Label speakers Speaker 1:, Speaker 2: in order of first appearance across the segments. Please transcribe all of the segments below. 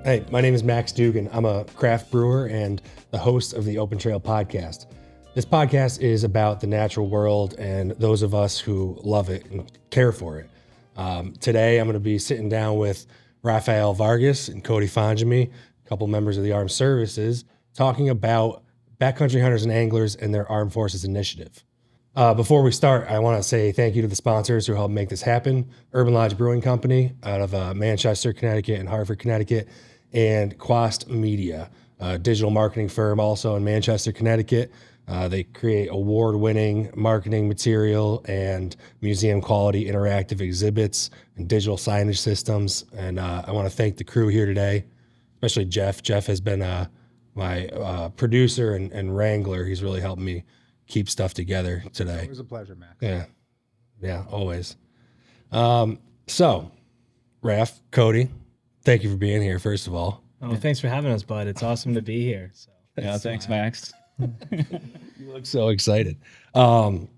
Speaker 1: Hey, my name is Max Dugan. I'm a craft brewer and the host of the Open Trail podcast. This podcast is about the natural world and those of us who love it and care for it. Today, I'm going to be sitting down with Rafael Vargas and Cody Fongemie, a couple members of the Armed Services, talking about backcountry hunters and anglers and their Armed Forces initiative. Before we start, I want to say thank you to the sponsors who helped make this happen. Urban Lodge Brewing Company out of Manchester, Connecticut and Hartford, Connecticut, and Quast Media, a digital marketing firm also in Manchester, Connecticut. They create award-winning marketing material and museum-quality interactive exhibits and digital signage systems. And I want to thank the crew here today, especially Jeff. Jeff has been my producer and wrangler. He's really helped me keep stuff together today.
Speaker 2: It was a pleasure, Max.
Speaker 1: Yeah, always. So, Raf, Cody, thank you for being here, first of all.
Speaker 3: Oh, thanks for having us, bud. It's awesome to be here. So.
Speaker 4: Yeah, thanks, Max.
Speaker 1: You look so excited. We're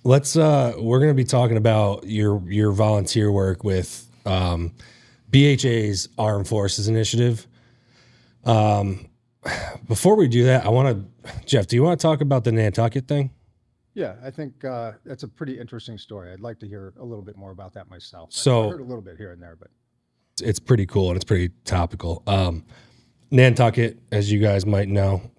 Speaker 1: going to be talking about your volunteer work with BHA's Armed Forces Initiative. Before we do that, Jeff, do you want to talk about the Nantucket thing?
Speaker 2: Yeah, I think that's a pretty interesting story. I'd like to hear a little bit more about that myself.
Speaker 1: So
Speaker 2: I heard a little bit here and there, but
Speaker 1: it's pretty cool and it's pretty topical. Nantucket, as you guys might know,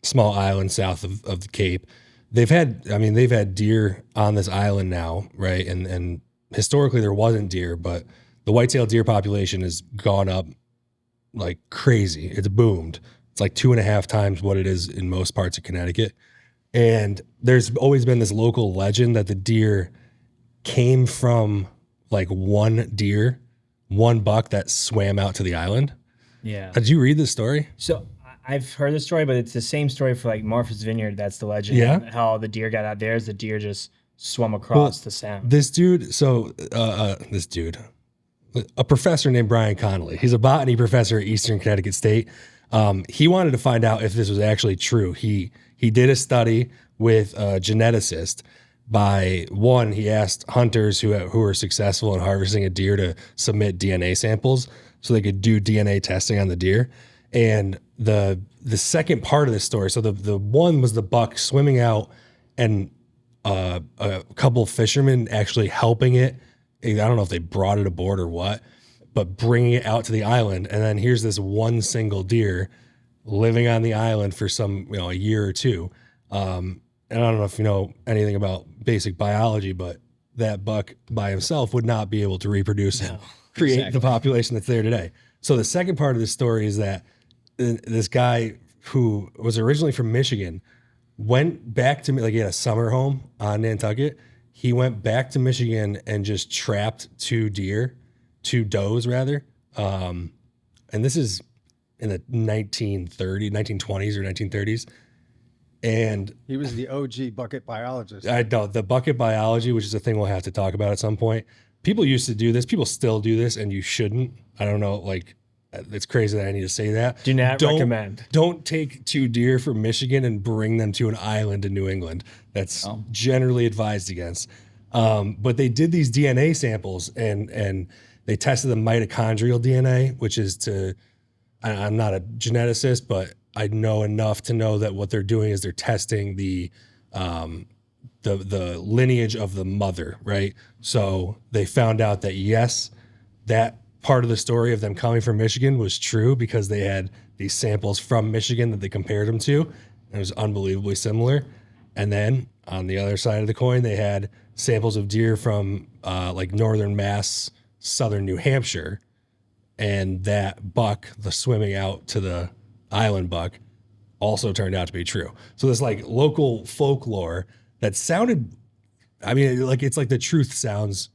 Speaker 1: small island south of the Cape. They've had deer on this island now, right? And historically there wasn't deer, but the whitetail deer population has gone up like crazy. It's boomed. It's like 2.5 times what it is in most parts of Connecticut. And there's always been this local legend that the deer came from like one buck that swam out to the island.
Speaker 3: Yeah.
Speaker 1: Did you read this story?
Speaker 3: So I've heard the story, but it's the same story for like Martha's Vineyard. That's the legend.
Speaker 1: Yeah.
Speaker 3: How the deer got out there is the deer just swum across the sound.
Speaker 1: This dude, a professor named Brian Connolly. He's a botany professor at Eastern Connecticut State. He wanted to find out if this was actually true. He did a study with a geneticist. He asked hunters who were successful in harvesting a deer to submit DNA samples so they could do DNA testing on the deer. And the second part of this story, so the one was the buck swimming out and a couple fishermen actually helping it. I don't know if they brought it aboard or what, but bringing it out to the island. And then here's this one single deer living on the island for a year or two. And I don't know if you know anything about basic biology, but that buck by himself would not be able to reproduce and create the population that's there today. So the second part of the story is that this guy who was originally from Michigan went back to, like, he had a summer home on Nantucket. He went back to Michigan and just trapped two does rather. And this is in the 1920s or 1930s. And
Speaker 2: he was the OG bucket biologist.
Speaker 1: I know the bucket biology, which is a thing we'll have to talk about at some point. People used to do this. People still do this, and you shouldn't. I don't know. Like, it's crazy that I need to say that.
Speaker 3: Do not recommend.
Speaker 1: Don't take two deer from Michigan and bring them to an island in New England. That's generally advised against. But they did these DNA samples, and they tested the mitochondrial DNA, which is I'm not a geneticist, but I know enough to know that what they're doing is they're testing the lineage of the mother, right? So they found out that yes, that part of the story of them coming from Michigan was true because they had these samples from Michigan that they compared them to, and it was unbelievably similar. And then on the other side of the coin, they had samples of deer from like northern Mass, southern New Hampshire, and that buck, the swimming out to the island buck, also turned out to be true. So this like local folklore that sounded, it's like the truth sounds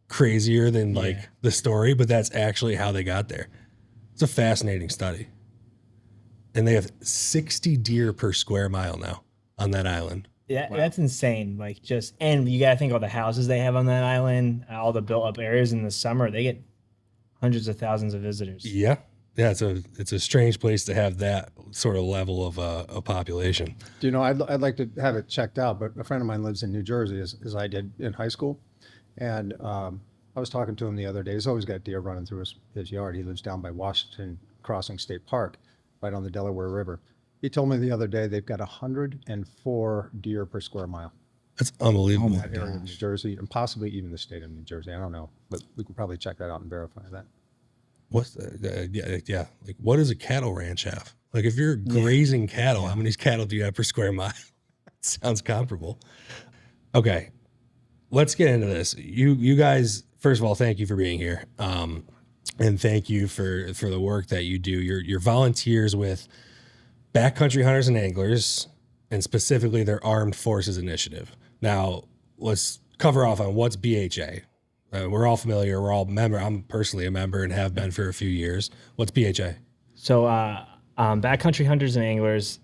Speaker 1: crazier than like the story, but that's actually how they got there. It's a fascinating study. And they have 60 deer per square mile now on that island.
Speaker 3: Yeah, wow. That's insane. And you gotta think all the houses they have on that island, all the built up areas in the summer, they get hundreds of thousands of visitors.
Speaker 1: Yeah. Yeah, it's a strange place to have that sort of level of a population.
Speaker 2: Do you know, I'd like to have it checked out, but a friend of mine lives in New Jersey, as I did in high school. And I was talking to him the other day. He's always got deer running through his yard. He lives down by Washington Crossing State Park, right on the Delaware River. He told me the other day they've got 104 deer per square mile
Speaker 1: That's unbelievable.
Speaker 2: in that area of New Jersey, and possibly even the state of New Jersey. I don't know, but we can probably check that out and verify that.
Speaker 1: What's yeah? Like, what does a cattle ranch have? Like, if you're grazing cattle, how many cattle do you have per square mile? It sounds comparable. Okay, let's get into this. You guys, first of all, thank you for being here, and thank you for the work that you do. You're volunteers with Backcountry Hunters and Anglers, and specifically their Armed Forces Initiative. Now, let's cover off on what's BHA. We're all familiar. We're all member. I'm personally a member and have been for a few years. What's BHA?
Speaker 3: So, Backcountry Hunters and Anglers,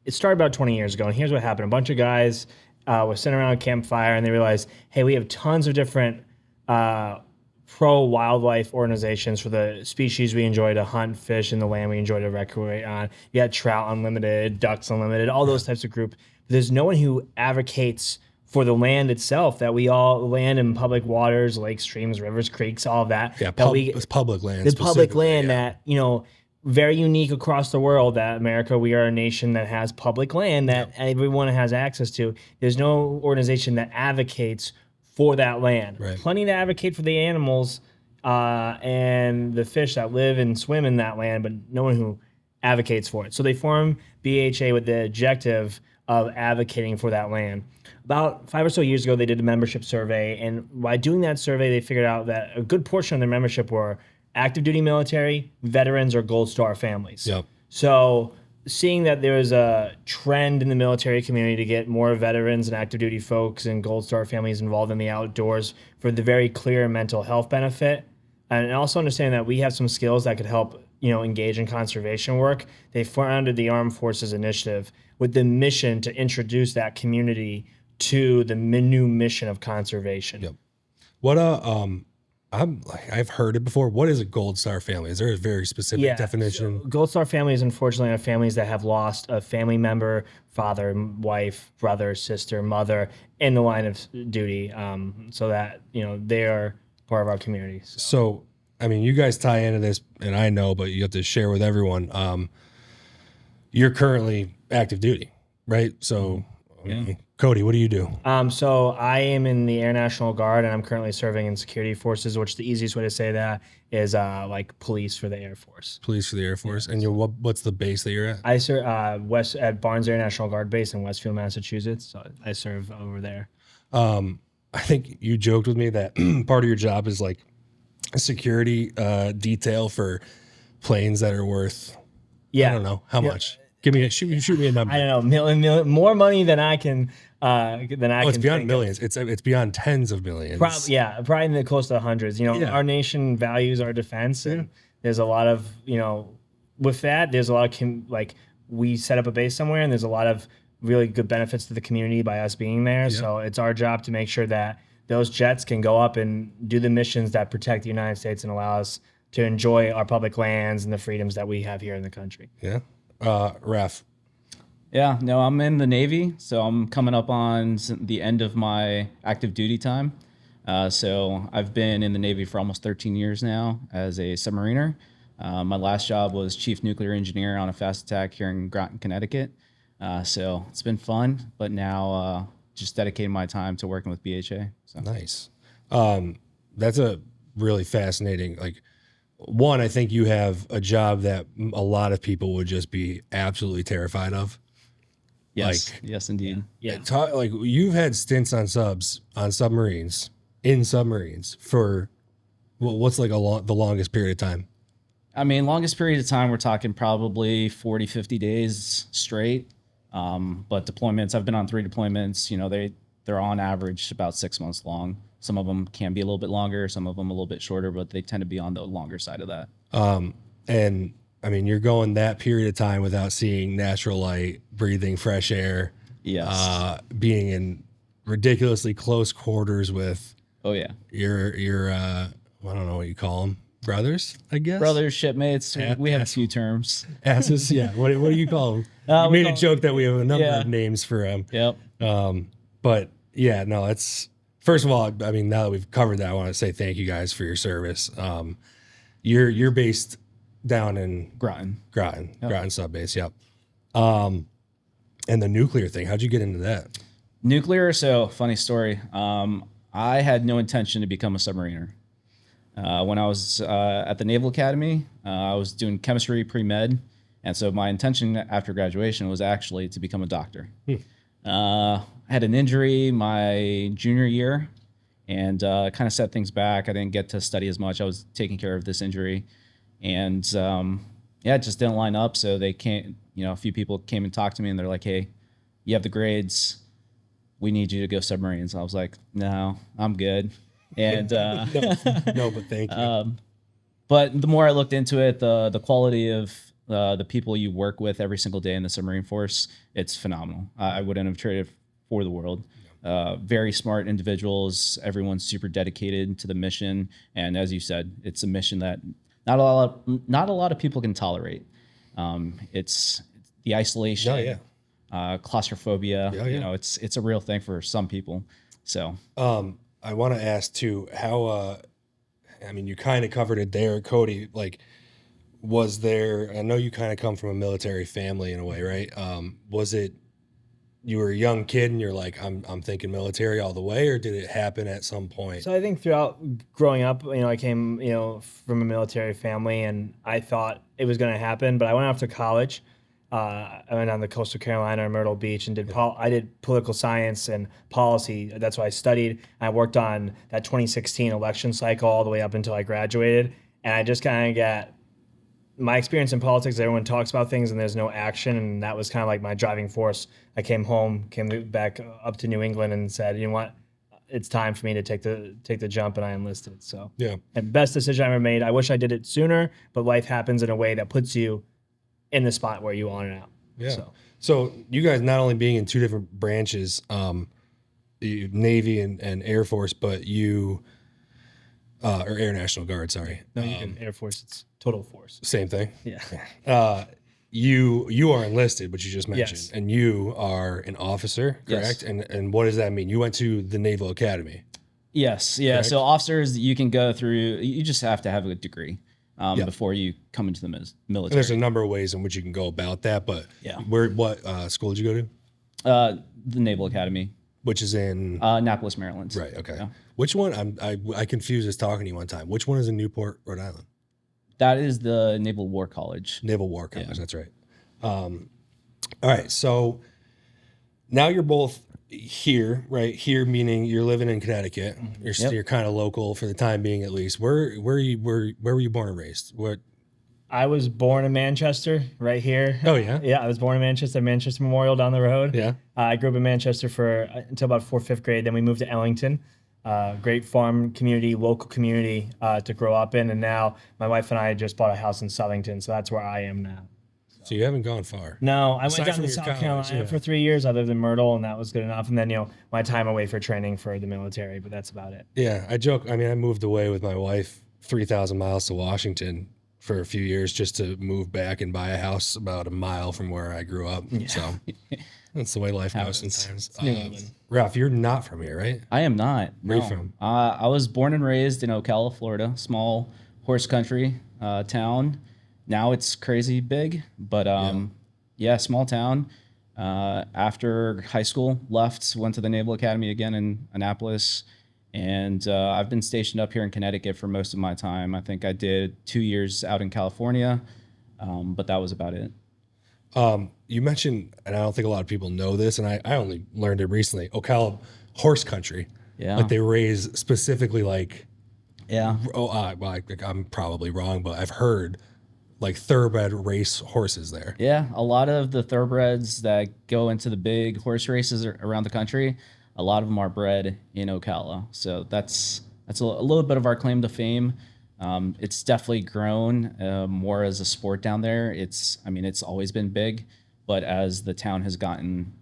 Speaker 3: it started about 20 years ago. And here's what happened. A bunch of guys were sitting around a campfire and they realized, hey, we have tons of different pro-wildlife organizations for the species we enjoy to hunt, fish, and the land we enjoy to recreate on. You got Trout Unlimited, Ducks Unlimited, all those types of groups. There's no one who advocates for the land itself, that we all land in public waters, lakes, streams, rivers, creeks, all of that.
Speaker 1: Yeah,
Speaker 3: it's
Speaker 1: public land.
Speaker 3: The public land that, very unique across the world, that America, we are a nation that has public land that everyone has access to. There's no organization that advocates for that land.
Speaker 1: Right.
Speaker 3: Plenty that advocate for the animals and the fish that live and swim in that land, but no one who advocates for it. So they form BHA with the objective of advocating for that land. About 5 or so years ago, they did a membership survey, and by doing that survey, they figured out that a good portion of their membership were active duty military, veterans, or Gold Star families.
Speaker 1: Yep.
Speaker 3: So seeing that there was a trend in the military community to get more veterans and active duty folks and Gold Star families involved in the outdoors for the very clear mental health benefit, and also understanding that we have some skills that could help engage in conservation work, they founded the Armed Forces Initiative with the mission to introduce that community to the new mission of conservation.
Speaker 1: Yep. What I've heard it before. What is a Gold Star family? Is there a very specific definition?
Speaker 3: So Gold Star families, unfortunately, are families that have lost a family member, father, wife, brother, sister, mother, in the line of duty, so that they are part of our community.
Speaker 1: So, I mean, you guys tie into this, and I know, but you have to share with everyone. You're currently active duty, right? So, Cody, what do you do?
Speaker 3: So I am in the Air National Guard, and I'm currently serving in security forces, which the easiest way to say that is like police for the Air Force.
Speaker 1: Police for the Air Force. And what's the base that you're at?
Speaker 3: I serve at Barnes Air National Guard Base in Westfield, Massachusetts. So I serve over there.
Speaker 1: I think you joked with me that part of your job is like a security detail for planes that are worth, I don't know how much. Shoot me a number.
Speaker 3: I don't know, more money than I can. It's
Speaker 1: beyond millions. It's beyond tens of millions.
Speaker 3: Probably in the close to hundreds. Our nation values our defense, and there's a lot of with that. There's a lot of we set up a base somewhere, and there's a lot of really good benefits to the community by us being there. Yeah. So it's our job to make sure that those jets can go up and do the missions that protect the United States and allow us to enjoy our public lands and the freedoms that we have here in the country.
Speaker 1: Yeah. Raf.
Speaker 4: Yeah, no, I'm in the Navy, so I'm coming up on the end of my active duty time. So I've been in the Navy for almost 13 years now as a submariner. My last job was chief nuclear engineer on a fast attack here in Groton, Connecticut. So it's been fun, but now just dedicating my time to working with BHA. So.
Speaker 1: Nice. That's a really fascinating, one, I think you have a job that a lot of people would just be absolutely terrified of.
Speaker 4: Yes, yes, indeed.
Speaker 3: Yeah.
Speaker 1: You've had stints on submarines for what's the longest period of time?
Speaker 4: I mean, longest period of time, we're talking probably 40, 50 days straight. But deployments, I've been on 3 deployments, they're on average about 6 months long. Some of them can be a little bit longer, some of them a little bit shorter, but they tend to be on the longer side of that.
Speaker 1: And I mean, you're going that period of time without seeing natural light, breathing fresh air, being in ridiculously close quarters with your I don't know what you call them, brothers, I guess.
Speaker 4: Brothers, shipmates. We have a few terms.
Speaker 1: Asses, yeah. What do you call them? You made a joke that we have a number of names for them.
Speaker 4: Yep.
Speaker 1: But yeah, no, it's. First of all, I mean, now that we've covered that, I want to say thank you guys for your service. You're based down in
Speaker 4: Groton.
Speaker 1: Groton sub base. Yep. And the nuclear thing, how'd you get into that?
Speaker 4: Nuclear. So funny story. I had no intention to become a submariner. When I was at the Naval Academy, I was doing chemistry pre-med. And so my intention after graduation was actually to become a doctor. I had an injury my junior year and kind of set things back. I didn't get to study as much. I was taking care of this injury. And it just didn't line up. So they came, a few people came and talked to me and they're like, hey, you have the grades. We need you to go submarines. I was like, no, I'm good. And
Speaker 1: No, but thank you.
Speaker 4: but the more I looked into it, the quality of the people you work with every single day in the submarine force, it's phenomenal. I wouldn't have traded for the world. Very smart individuals. Everyone's super dedicated to the mission. And as you said, it's a mission that not a lot of people can tolerate. It's the isolation, claustrophobia. It's a real thing for some people. So
Speaker 1: I want to ask too, how, you kind of covered it there, Cody, like, was there, I know you kind of come from a military family in a way, right? Was it, you were a young kid and you're like, I'm thinking military all the way, or did it happen at some point?
Speaker 3: So I think throughout growing up, I came, from a military family, and I thought it was going to happen. But I went off to college. I went on the coastal Carolina, Myrtle Beach, and I did political science and policy. That's what I studied. I worked on that 2016 election cycle all the way up until I graduated. And I just kind of got my experience in politics. Everyone talks about things and there's no action, and that was kind of like my driving force. I came back up to New England and said, you know what, it's time for me to take the jump, and I enlisted. So and best decision I ever made. I wish I did it sooner, but life happens in a way that puts you in the spot where you want it out.
Speaker 1: Yeah. So you guys not only being in two different branches, Navy and Air Force, but you or Air National Guard, sorry.
Speaker 3: No, you can Air Force, it's total force.
Speaker 1: Same thing.
Speaker 3: Yeah.
Speaker 1: You are enlisted, but you just mentioned,
Speaker 3: Yes.
Speaker 1: and you are an officer, correct?
Speaker 4: Yes.
Speaker 1: And what does that mean? You went to the Naval Academy.
Speaker 4: Yes. Yeah.
Speaker 1: Correct.
Speaker 4: So officers, you can go through, you just have to have a degree before you come into the military.
Speaker 1: And there's a number of ways in which you can go about that, but what school did you go to?
Speaker 4: The Naval Academy,
Speaker 1: Which is in
Speaker 4: Annapolis, Maryland.
Speaker 1: right. Okay.
Speaker 4: Yeah.
Speaker 1: Which one? I confused this talking to you one time. Which one is in Newport, Rhode Island?
Speaker 4: That is the Naval War College.
Speaker 1: Naval War College. That's right. All right. So now you're both here, right? Here meaning you're living in Connecticut. You're kind of local for the time being, at least. Where were you born and raised? What?
Speaker 3: I was born in Manchester, right here.
Speaker 1: Oh yeah.
Speaker 3: Yeah, I was born in Manchester Memorial down the road.
Speaker 1: Yeah.
Speaker 3: I grew up in Manchester for until about 4th, 5th grade. Then we moved to Ellington. Great farm community, local community to grow up in. And now my wife and I just bought a house in Southington, so that's where I am now.
Speaker 1: So you haven't gone far.
Speaker 3: No, I
Speaker 1: Aside
Speaker 3: went down
Speaker 1: from
Speaker 3: to
Speaker 1: your
Speaker 3: South
Speaker 1: college,
Speaker 3: Carolina for 3 years. I lived in Myrtle, and that was good enough. And then, my time away for training for the military, but that's about it.
Speaker 1: Yeah, I joke. I moved away with my wife 3,000 miles to Washington for a few years just to move back and buy a house about a mile from where I grew up. Yeah. So that's the way life goes sometimes. Ralph, you're not from here, right?
Speaker 4: I am not.
Speaker 1: Where are you from?
Speaker 4: I was born and raised in Ocala, Florida, small horse country town. Now it's crazy big, but small town. After high school, went to the Naval Academy again in Annapolis. And I've been stationed up here in Connecticut for most of my time. I think I did 2 years out in California, but that was about it.
Speaker 1: You mentioned, and I don't think a lot of people know this, and I only learned it recently, Ocala horse country.
Speaker 4: Yeah.
Speaker 1: Like they raise specifically
Speaker 4: Yeah.
Speaker 1: I'm probably wrong, but I've heard like thoroughbred race horses there.
Speaker 4: Yeah. A lot of the thoroughbreds that go into the big horse races around the country, a lot of them are bred in Ocala. So that's a little bit of our claim to fame. It's definitely grown more as a sport down there. It's always been big, but as the town has gotten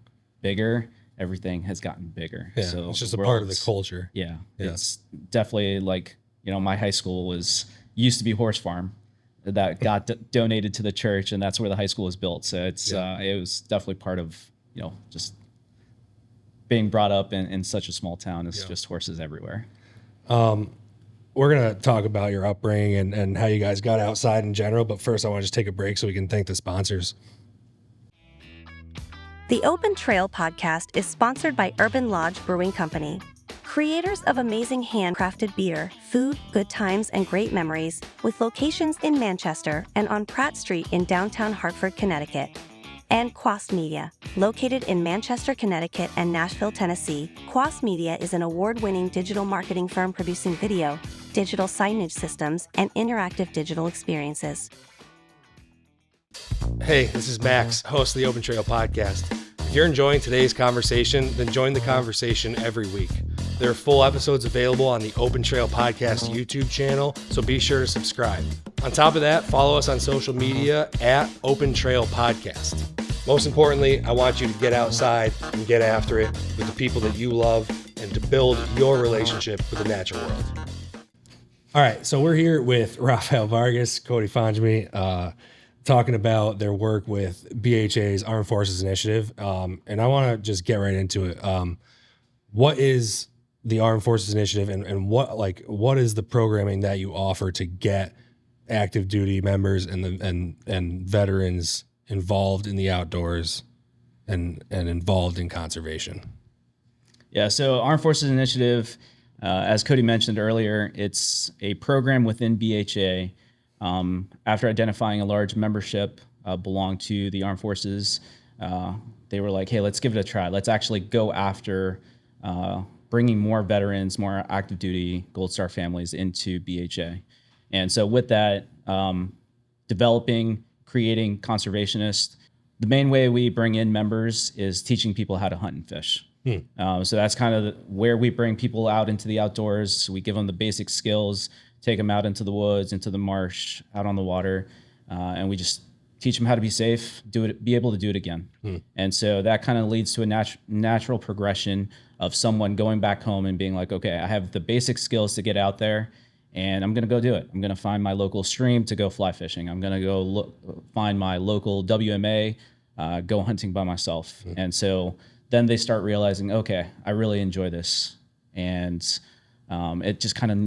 Speaker 4: bigger, everything has gotten bigger.
Speaker 1: Yeah,
Speaker 4: so
Speaker 1: it's just a part of the culture.
Speaker 4: Yeah. It's definitely like, my high school used to be horse farm that got donated to the church, and that's where the high school was built. So it was definitely part of, just being brought up in such a small town. It's just horses everywhere.
Speaker 1: we're going to talk about your upbringing and how you guys got outside in general. But first, I want to just take a break so we can thank the sponsors.
Speaker 5: The Open Trail podcast is sponsored by Urban Lodge Brewing Company. Creators of amazing handcrafted beer, food, good times, and great memories, with locations in Manchester and on Pratt Street in downtown Hartford, Connecticut. And Quast Media, located in Manchester, Connecticut and Nashville, Tennessee. Quast Media is an award-winning digital marketing firm producing video, digital signage systems, and interactive digital experiences.
Speaker 1: Hey, this is Max, host of the Open Trail podcast. If you're enjoying today's conversation, then join the conversation every week. There are full episodes available on the Open Trail Podcast YouTube channel, so be sure to subscribe. On top of that, follow us on social media at Open Trail Podcast. Most importantly, I want you to get outside and get after it with the people that you love and to build your relationship with the natural world. All right, so we're here with Rafael Vargas, Cody Fongemie, talking about their work with BHA's Armed Forces Initiative. And I want to just get right into it. What is the Armed Forces Initiative and what is the programming that you offer to get active duty members and veterans involved in the outdoors and involved in conservation?
Speaker 4: Yeah, so Armed Forces Initiative, as Cody mentioned earlier, it's a program within BHA. After identifying a large membership belonged to the Armed Forces, they were like, hey, let's give it a try. Let's actually go after bringing more veterans, more active duty Gold Star families into BHA. And so with that, developing, creating conservationists, the main way we bring in members is teaching people how to hunt and fish. So that's kind of where we bring people out into the outdoors. We give them the basic skills, take them out into the woods, into the marsh, out on the water, and we just teach them how to be safe, be able to do it again. And so that kind of leads to a natural progression of someone going back home and being like, okay, I have the basic skills to get out there, and I'm going to go do it. I'm going to find my local stream to go fly fishing. I'm going to go find my local WMA, go hunting by myself. And so then they start realizing, okay, I really enjoy this. And it just kind of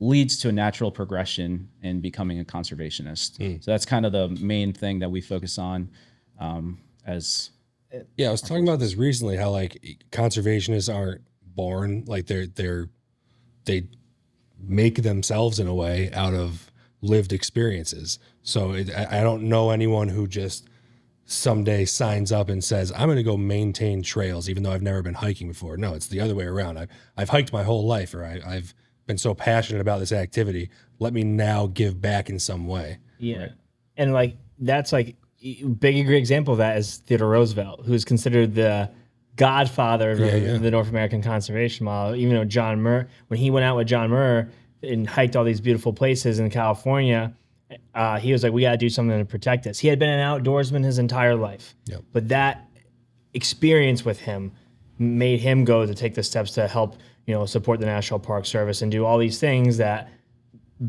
Speaker 4: leads to a natural progression in becoming a conservationist. So that's kind of the main thing that we focus on
Speaker 1: Yeah, I was talking about this recently, how like conservationists aren't born, like they make themselves in a way out of lived experiences. So I don't know anyone who just someday signs up and says, I'm going to go maintain trails, even though I've never been hiking before. No, it's the other way around. I've hiked my whole life, or I've been so passionate about this activity. Let me now give back in some way.
Speaker 3: Yeah.
Speaker 1: Right?
Speaker 3: And like, that's like a great example of that is Theodore Roosevelt, who's considered the godfather of the North American conservation model. Even though John Muir, when he went out with John Muir and hiked all these beautiful places in California, he was like, we got to do something to protect this. He had been an outdoorsman his entire life. But that experience with him made him go to take the steps to help, support the National Park Service and do all these things that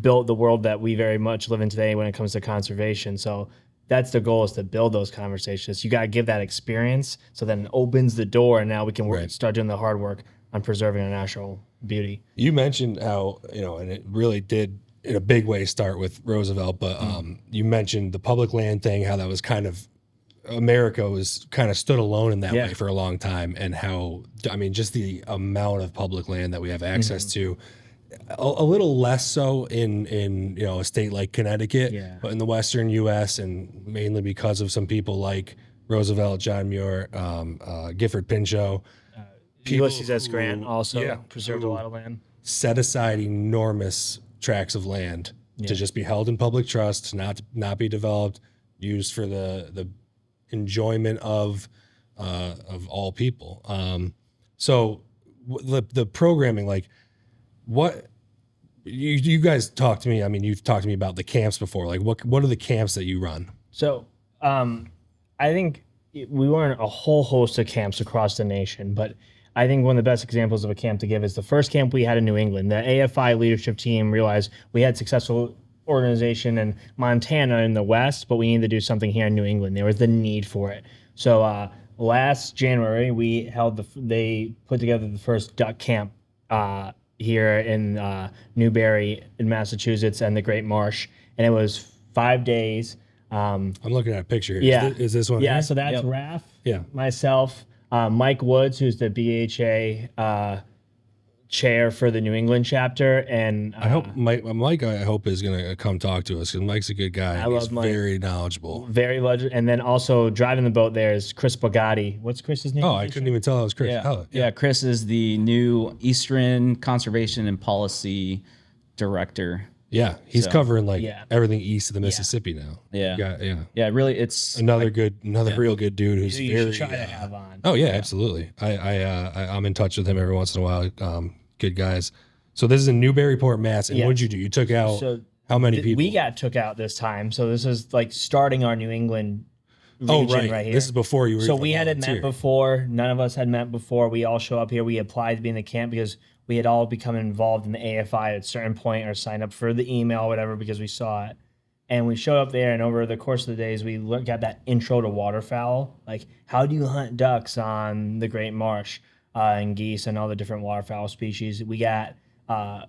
Speaker 3: built the world that we very much live in today when it comes to conservation. So that's the goal, is to build those conversations. You got to give that experience, so then it opens the door, and now we can start doing the hard work on preserving our natural beauty.
Speaker 1: You mentioned how, and it really did in a big way start with Roosevelt, but you mentioned the public land thing, how that was kind of, America was kind of stood alone in that way for a long time, and how, just the amount of public land that we have access to, a little less so in a state like Connecticut, but in the Western U.S., and mainly because of some people like Roosevelt, John Muir, Gifford Pinchot,
Speaker 3: Ulysses S. Grant also preserved a lot of land.
Speaker 1: Set aside enormous tracts of land to just be held in public trust, not be developed, used for the enjoyment of all people. So the programming, like, what you guys talk to me. I mean, you've talked to me about the camps before. Like, what are the camps that you run?
Speaker 3: So I think we run a whole host of camps across the nation, but I think one of the best examples of a camp to give is the first camp we had in New England. The AFI leadership team realized we had successful organization in Montana in the West, but we needed to do something here in New England. There was the need for it. So last January, they put together the first duck camp here in Newbury in Massachusetts and the Great Marsh, and it was 5 days.
Speaker 1: I'm looking at a picture here.
Speaker 3: Yeah.
Speaker 1: Is this one?
Speaker 3: Yeah,
Speaker 1: here?
Speaker 3: so that's
Speaker 4: Yep.
Speaker 3: Raph,
Speaker 1: Yeah.
Speaker 3: myself, Mike Woods, who's the BHA chair for the New England chapter, and
Speaker 1: I hope Mike. I hope is gonna come talk to us because Mike's a good guy.
Speaker 3: I
Speaker 1: He's
Speaker 3: love Mike.
Speaker 1: very knowledgeable.
Speaker 3: very legend. And then also driving the boat there is Chris Bogatti. What's Chris's name?
Speaker 1: Oh, I couldn't even tell that was Chris.
Speaker 4: Yeah.
Speaker 1: Oh,
Speaker 4: Yeah. Chris is the new Eastern Conservation and Policy Director.
Speaker 1: Yeah, he's
Speaker 4: So,
Speaker 1: covering like
Speaker 3: yeah.
Speaker 1: everything east of the Mississippi now.
Speaker 4: Yeah.
Speaker 1: Yeah.
Speaker 4: Yeah. Really, it's
Speaker 1: Another real good dude who's
Speaker 3: Who you
Speaker 1: very.
Speaker 3: should try to have on.
Speaker 1: Oh yeah, absolutely. I'm in touch with him every once in a while. Good guys. So this is in Newburyport, Mass. And
Speaker 3: Yeah.
Speaker 1: what'd you do? You took out
Speaker 3: So
Speaker 1: how many people?
Speaker 3: We got took out this time. So this is like starting our New England region right here.
Speaker 1: This is before you were.
Speaker 3: So
Speaker 1: even
Speaker 3: we hadn't met
Speaker 1: volunteer.
Speaker 3: before. None of us had met before. We all show up here. We applied to be in the camp because we had all become involved in the AFI at a certain point or signed up for the email or whatever because we saw it. And we showed up there, and over the course of the days, we got that intro to waterfowl. Like, how do you hunt ducks on the Great Marsh and geese and all the different waterfowl species? We got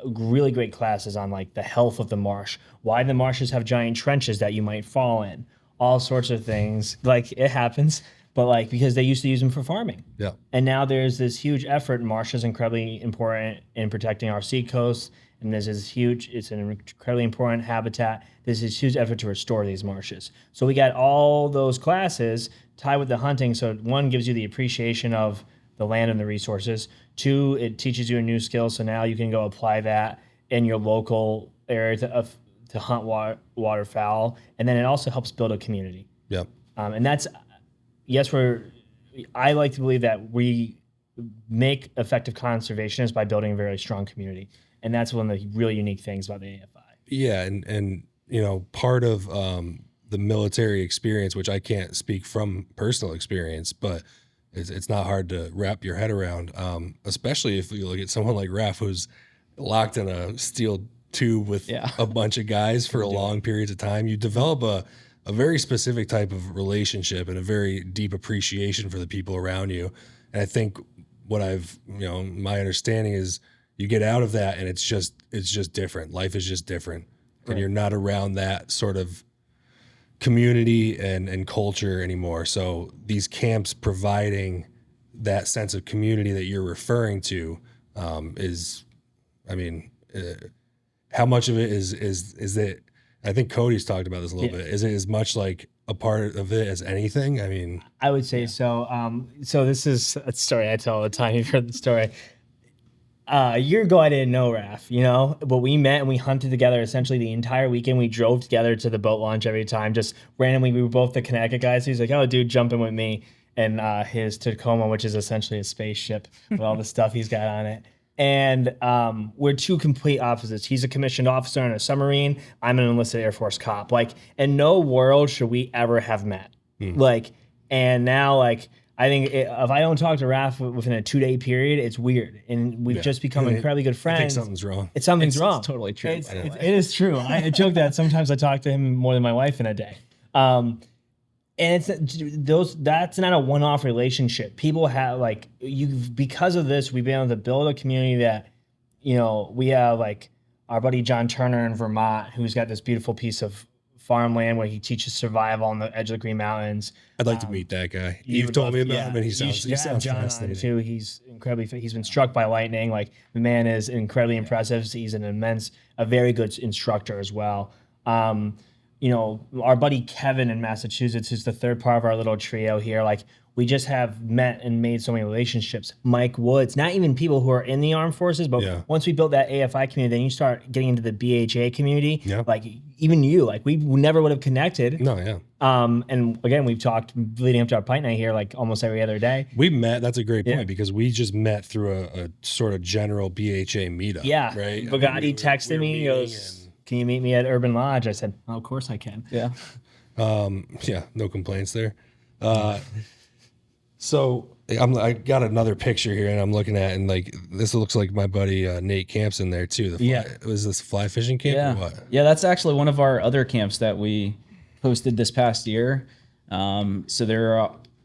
Speaker 3: really great classes on like the health of the marsh, why the marshes have giant trenches that you might fall in, all sorts of things. Like it happens, but like because they used to use them for farming.
Speaker 1: Yeah.
Speaker 3: And now there's this huge effort. Marsh is incredibly important in protecting our seacoast, and there's this huge. It's an incredibly important habitat. There's this huge effort to restore these marshes. So we got all those classes tied with the hunting. So one gives you the appreciation of the land and the resources. Two, it teaches you a new skill. So now you can go apply that in your local area to hunt waterfowl. And then it also helps build a community.
Speaker 1: Yep.
Speaker 3: And that's, I like to believe that we make effective conservationists by building a very strong community. And that's one of the really unique things about the AFI.
Speaker 1: Yeah, and you know, part of the military experience, which I can't speak from personal experience, but it's not hard to wrap your head around, especially if you look at someone like Raph, who's locked in a steel tube with a bunch of guys for long periods of time. You develop a very specific type of relationship and a very deep appreciation for the people around you. And I think what my understanding is you get out of that and it's just different. Life is just different. And you're not around that sort of community and culture anymore. So these camps providing that sense of community that you're referring to is, I mean, how much of it is it? I think Cody's talked about this a little bit. Is it as much like a part of it as anything? I mean,
Speaker 3: I would say so. So this is a story I tell all the time. You've heard the story. A year ago, I didn't know Raph, but we met and we hunted together essentially the entire weekend. We drove together to the boat launch every time, just randomly. We were both the Connecticut guys. He's like, oh, dude, jump in with me. And his Tacoma, which is essentially a spaceship with all the stuff he's got on it. And we're two complete opposites. He's a commissioned officer in a submarine. I'm an enlisted Air Force cop. Like, in no world should we ever have met. And now, I think if I don't talk to Raph within a 2-day period, it's weird. And we've just become incredibly good friends.
Speaker 1: I think something's wrong.
Speaker 3: Something's wrong.
Speaker 4: It's totally true.
Speaker 3: It is true. I joke that sometimes I talk to him more than my wife in a day. And that's not a one-off relationship. People have because of this, we've been able to build a community that, we have our buddy John Turner in Vermont, who's got this beautiful piece of farmland where he teaches survival on the edge of the Green Mountains.
Speaker 1: I'd like to meet that guy. You've told me about him, and he sounds
Speaker 3: John
Speaker 1: fascinating
Speaker 3: too. He's incredibly. He's been struck by lightning. The man is incredibly impressive. He's a very good instructor as well. Our buddy Kevin in Massachusetts is the third part of our little trio here. We just have met and made so many relationships. Mike Woods, not even people who are in the armed forces, but once we built that AFI community, then you start getting into the BHA community. Yeah. Even you, we never would have connected.
Speaker 1: No, yeah.
Speaker 3: And again, we've talked leading up to our pint night here, almost every other day.
Speaker 1: We met. That's a great point because we just met through a sort of general BHA meetup. Yeah. Right.
Speaker 3: Bugatti texted me. He goes, "Can you meet me at Urban Lodge?" I said, "Oh, of course I can."
Speaker 4: Yeah.
Speaker 1: No complaints there. So I got another picture here, and I'm looking at, and this looks like my buddy Nate Camp's in there too. Was this fly fishing camp or what?
Speaker 4: Yeah, that's actually one of our other camps that we hosted this past year. So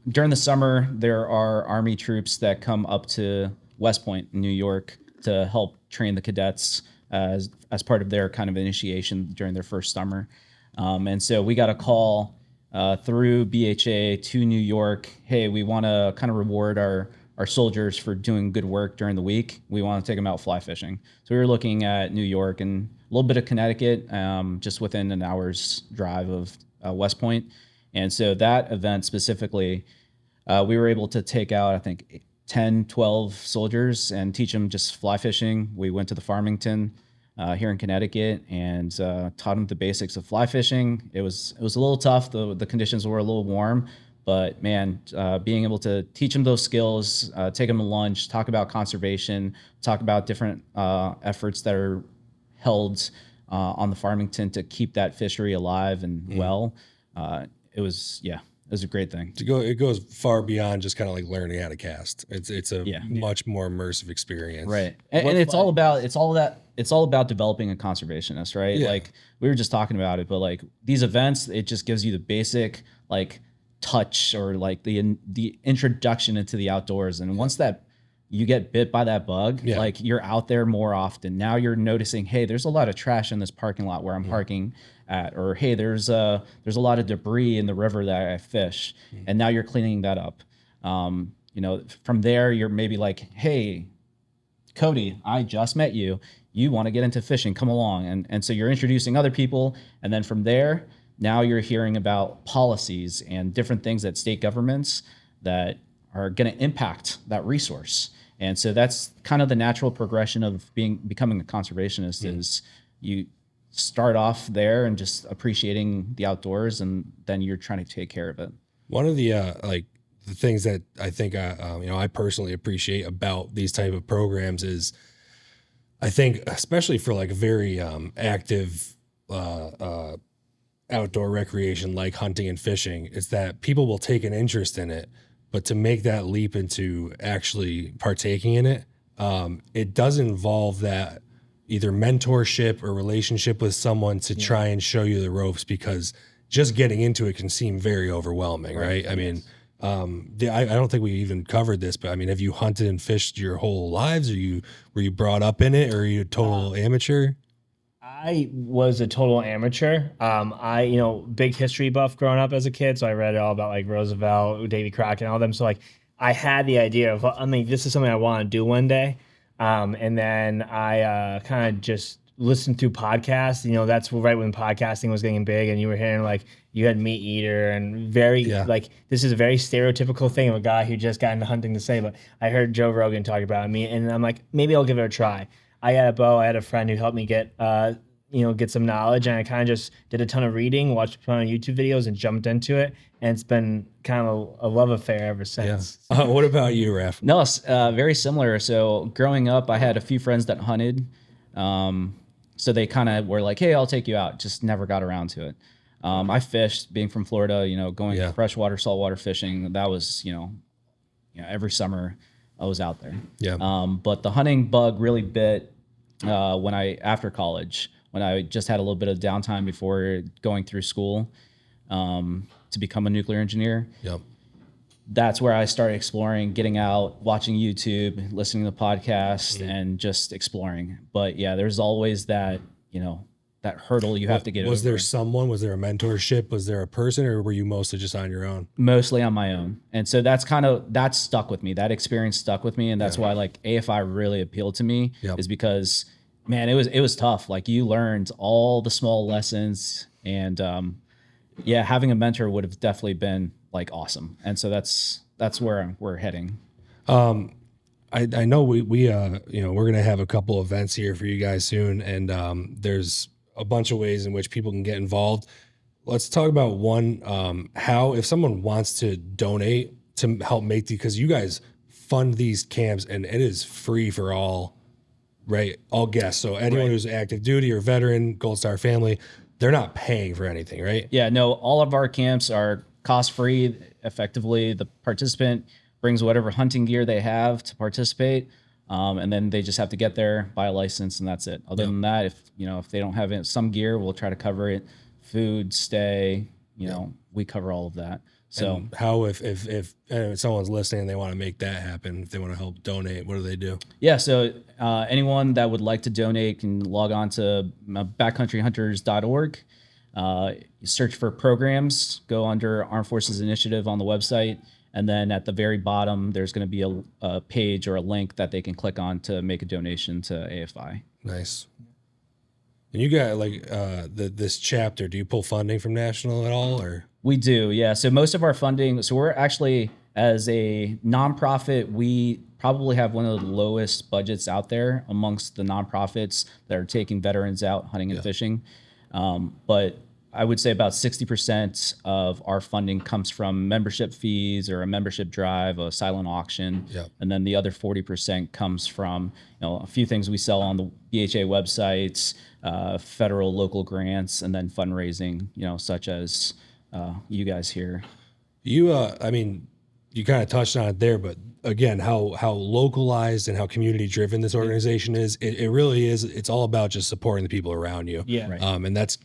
Speaker 4: during the summer, there are Army troops that come up to West Point in New York to help train the cadets as part of their kind of initiation during their first summer. And so we got a call through BHA to New York. Hey, we want to kind of reward our soldiers for doing good work during the week. We want to take them out fly fishing. So we were looking at New York and a little bit of Connecticut, just within an hour's drive of West Point. And so that event specifically, we were able to take out, I think, 10, 12 soldiers and teach them just fly fishing. We went to the Farmington here in Connecticut and taught them the basics of fly fishing. It was a little tough. The conditions were a little warm, but man, being able to teach them those skills, take them to lunch, talk about conservation, talk about different efforts that are held on the Farmington to keep that fishery alive and well. It was a great thing.
Speaker 1: It goes far beyond just kind of like learning how to cast. It's a much more immersive experience.
Speaker 4: Right. And it's all about developing a conservationist, right?
Speaker 1: Yeah.
Speaker 4: Like we were just talking about it, but like these events, it just gives you the basic like touch or like the introduction into the outdoors. And once that you get bit by that bug, like you're out there more often. Now you're noticing, hey, there's a lot of trash in this parking lot where I'm parking at, or hey, there's a lot of debris in the river that I fish, and now you're cleaning that up. From there you're maybe like, hey, Cody, I just met you. You want to get into fishing? Come along, and so you're introducing other people, and then from there, now you're hearing about policies and different things at state governments that are going to impact that resource. And so that's kind of the natural progression of becoming a conservationist is you start off there and just appreciating the outdoors, and then you're trying to take care of it. One
Speaker 1: of the the things that I think I personally appreciate about these type of programs is, I think especially for like a very active outdoor recreation like hunting and fishing, is that people will take an interest in it, but to make that leap into actually partaking in it, it does involve that either mentorship or relationship with someone to try and show you the ropes, because just getting into it can seem very overwhelming, right? I mean, I don't think we even covered this, but I mean, have you hunted and fished your whole lives? Were you brought up in it, or are you a total amateur?
Speaker 3: I was a total amateur. Big history buff growing up as a kid, so I read all about like Roosevelt, Davy Crockett, and all them. So like, I had the idea of, this is something I want to do one day. And then I kind of just listened through podcasts. That's right when podcasting was getting big, and you were hearing like you had Meat Eater and like this is a very stereotypical thing of a guy who just got into hunting to say. But I heard Joe Rogan talk about me, and I'm like, maybe I'll give it a try. I had a bow. I had a friend who helped me get some knowledge, and I kind of just did a ton of reading, watched a ton of YouTube videos, and jumped into it. And it's been kind of a love affair ever since.
Speaker 1: Yeah. What about you, Raf?
Speaker 4: No, very similar. So growing up, I had a few friends that hunted. So they kind of were like, hey, I'll take you out. Just never got around to it. I fished, being from Florida, going freshwater, saltwater fishing. That was, every summer I was out there.
Speaker 1: Yeah.
Speaker 4: But the hunting bug really bit after college, when I just had a little bit of downtime before going through school to become a nuclear engineer.
Speaker 1: Yep.
Speaker 4: That's where I started exploring, getting out, watching YouTube, listening to podcasts, and just exploring. But yeah, there's always that, that hurdle you have to get over.
Speaker 1: Was there a mentorship? Was there a person, or were you mostly just on your own?
Speaker 4: Mostly on my own. And so that stuck with me. That experience stuck with me. And that's why like AFI really appealed to me, is because, man, it was tough. Like you learned all the small lessons, and having a mentor would have definitely been like awesome. And so that's where we're heading.
Speaker 1: I know we're going to have a couple events here for you guys soon, and there's a bunch of ways in which people can get involved. Let's talk about one, how, if someone wants to donate to help make because you guys fund these camps, and it is free for all, right? All guests. So anyone who's active duty or veteran, Gold Star family, they're not paying for anything, right?
Speaker 4: Yeah, no, all of our camps are cost-free. Effectively, the participant brings whatever hunting gear they have to participate, and then they just have to get there, buy a license, and that's it. Other than that, if they don't have some gear, we'll try to cover it. Food, stay, we cover all of that. So
Speaker 1: And how if someone's listening and they want to make that happen, if they want to help donate, what do they do?
Speaker 4: yeah, so anyone that would like to donate can log on to backcountryhunters.org. Search for programs, go under Armed Forces Initiative on the website, and then at the very bottom, there's going to be a page or a link that they can click on to make a donation to AFI.
Speaker 1: Nice. And you got like this chapter. Do you pull funding from national at all, or?
Speaker 4: We do, yeah. So most of our funding, so we're actually, as a nonprofit, we probably have one of the lowest budgets out there amongst the nonprofits that are taking veterans out hunting and fishing. But I would say about 60% of our funding comes from membership fees or a membership drive, a silent auction.
Speaker 1: Yep.
Speaker 4: And then the other 40% comes from, a few things we sell on the BHA websites, federal, local grants, and then fundraising, such as you guys here.
Speaker 1: You, I mean, you kind of touched on it there, but again, how localized and how community driven this organization is. It really is. It's all about just supporting the people around you.
Speaker 3: Yeah.
Speaker 4: Right.
Speaker 1: And that's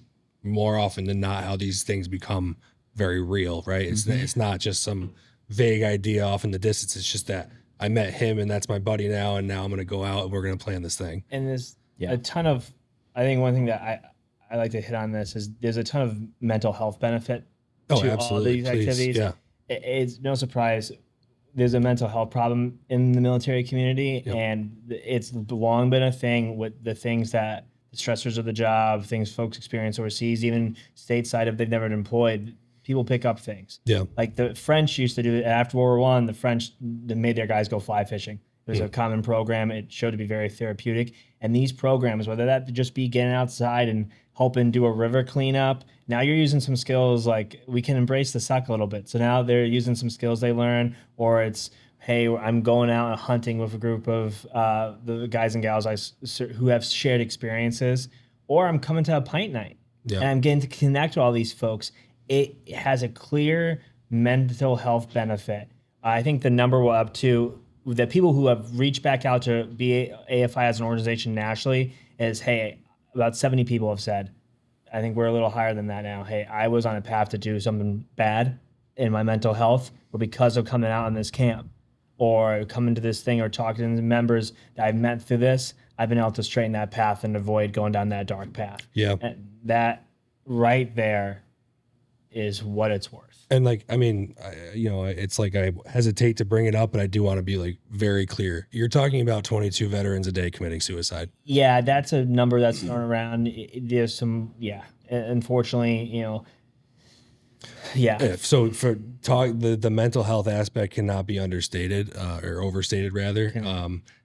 Speaker 1: more often than not how these things become very real, right? It's not just some vague idea off in the distance. It's just that I met him and that's my buddy now, and now I'm going to go out and we're going to plan this thing.
Speaker 3: And there's a ton of, I think one thing that I like to hit on this is there's a ton of mental health benefit to all these activities.
Speaker 1: Yeah.
Speaker 3: It's no surprise there's a mental health problem in the military community, and it's long been a thing with the things that the stressors of the job, things folks experience overseas, even stateside if they've never been employed. People pick up things.
Speaker 1: Yeah.
Speaker 3: Like the French used to do it after World War I. The French they made their guys go fly fishing. It was a common program. It showed to be very therapeutic. And these programs, whether that just be getting outside and helping do a river cleanup, now you're using some skills like we can embrace the suck a little bit. So now they're using some skills they learn, or it's, hey, I'm going out and hunting with a group of the guys and gals who have shared experiences, or I'm coming to a pint night and I'm getting to connect with all these folks. It has a clear mental health benefit. I think the number we're up to, the people who have reached back out to AFI as an organization nationally is, hey, about 70 people have said, I think we're a little higher than that now. Hey, I was on a path to do something bad in my mental health, but because of coming out in this camp or coming to this thing or talking to the members that I've met through this, I've been able to straighten that path and avoid going down that dark path.
Speaker 1: Yeah.
Speaker 3: And that right there is what it's worth.
Speaker 1: And like, I mean, it's like I hesitate to bring it up, but I do want to be like very clear. You're talking about 22 veterans a day committing suicide.
Speaker 3: Yeah, that's a number that's thrown around. There's some, unfortunately,
Speaker 1: So for the mental health aspect cannot be understated or overstated rather.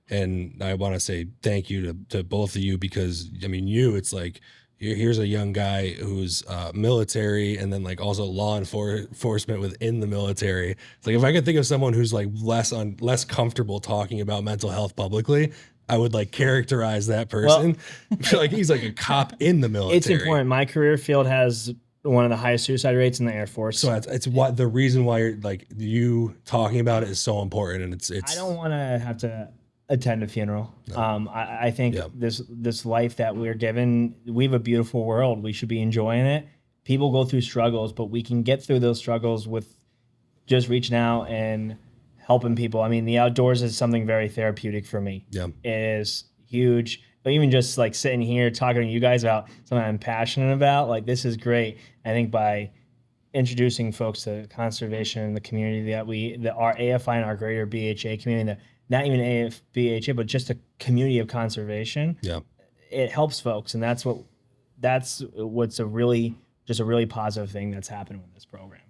Speaker 1: And I want to say thank you to both of you, because I mean, it's like, here's a young guy who's military and then like also law enforcement within the military. It's like, if I could think of someone who's like less comfortable talking about mental health publicly, I would like characterize that person. Like he's like a cop in the military.
Speaker 3: It's important. My career field has one of the highest suicide rates in the Air Force.
Speaker 1: So it's what the reason why you're like, you talking about it is so important. And it's
Speaker 3: I don't want to have to attend a funeral. No. I think this life that we're given, we have a beautiful world. We should be enjoying it. People go through struggles, but we can get through those struggles with just reaching out and helping people. I mean, the outdoors is something very therapeutic for me.
Speaker 1: Yeah.
Speaker 3: It is huge. But even just like sitting here talking to you guys about something I'm passionate about, like this is great. I think by introducing folks to conservation in the community that our AFI and our greater BHA community, not even BHA, but just a community of conservation. Yeah, it helps folks, and that's what's a really positive thing that's happened with this program.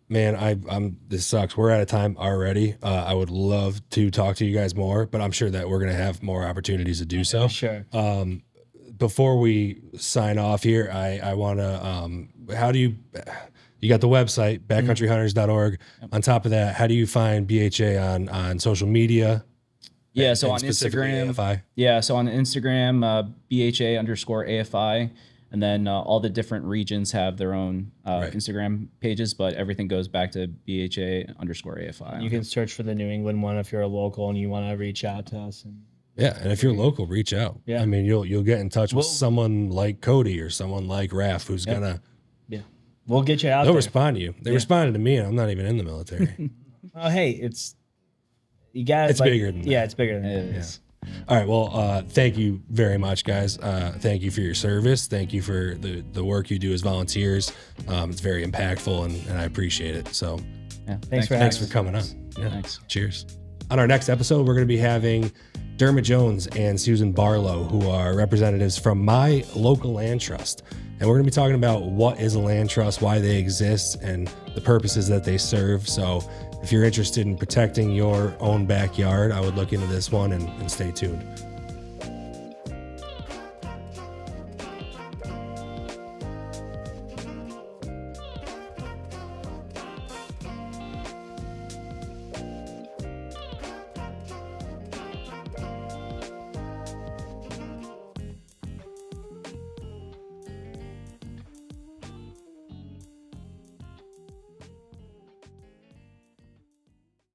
Speaker 1: Man, this sucks. We're out of time already. I would love to talk to you guys more, but I'm sure that we're gonna have more opportunities to do so.
Speaker 3: Sure.
Speaker 1: Before we sign off here, I want to. How do you got the website, backcountryhunters.org. On top of that, how do you find BHA on social media?
Speaker 4: Yeah, so on Instagram.
Speaker 1: AFI?
Speaker 4: Yeah, so on Instagram, BHA_AFI. And then all the different regions have their own Instagram pages, but everything goes back to BHA_AFI.
Speaker 3: You can search for the New England one if you're a local and you want to reach out to us.
Speaker 1: And if you're local, reach out. Yeah. I mean, you'll get in touch with someone like Cody or someone like Raf who's gonna
Speaker 3: We'll get you out
Speaker 1: They'll
Speaker 3: there.
Speaker 1: respond to you. They responded to me, and I'm not even in the military.
Speaker 3: Oh, hey, you got
Speaker 1: It's bigger than that.
Speaker 3: Yeah, it's bigger than that.
Speaker 4: It is.
Speaker 1: All right. Well, thank you very much, guys. Thank you for your service. Thank you for the work you do as volunteers. It's very impactful, and I appreciate it. So
Speaker 4: Yeah.
Speaker 3: Thanks for
Speaker 1: thanks
Speaker 3: having
Speaker 1: for coming on. Yeah.
Speaker 4: Thanks.
Speaker 1: Cheers. On our next episode, we're going to be having Dermot Jones and Susan Barlow, who are representatives from my local land trust. And we're going to be talking about what is a land trust, why they exist, and the purposes that they serve. So if you're interested in protecting your own backyard, I would look into this one and stay tuned.